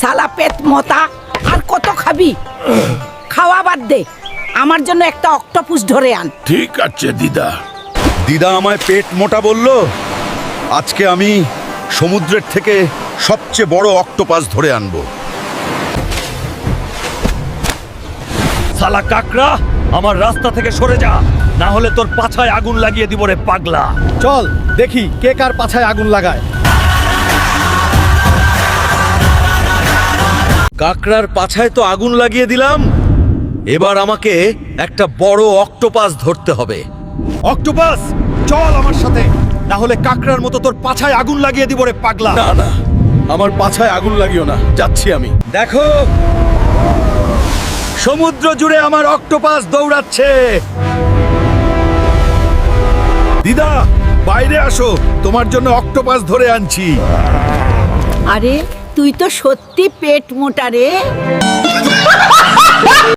সালা পেট মোটা আর কত খাবি? খাওয়া বাদ দে, আমার জন্য একটা অক্টোপাস ধরে আন। ঠিক আছে দিদা। দিদা আমায় পেট মোটা বলল, আজকে আমি সমুদ্রের থেকে সবচেয়ে বড় অক্টোপাস ধরে আনবো। শালা কাকড়া, আমার রাস্তা থেকে সরে যা, না হলে তোর পাছায় আগুন লাগিয়ে দিব রে পাগলা। চল দেখি কে কার পাছায় আগুন লাগায়। কাকড়ার পাছায় তো আগুন লাগিয়ে দিলাম, এবার আমাকে একটা বড় অক্টোপাস ধরতে হবে। অক্টোপাস চল আমার সাথে, না হলে কাকড়ার মতো তোর পাছায় আগুন লাগিয়ে দিব রে পাগলা। না না, আমার পাছায় আগুন লাগিও না, যাচ্ছি আমি। দেখো, সমুদ্র জুড়ে আমার অক্টোপাস দৌড়াচ্ছে। দিদা বাইরে আসো, তোমার জন্য অক্টোপাস ধরে আনছি। আরে তুই তো সত্যি পেট মোটা রে।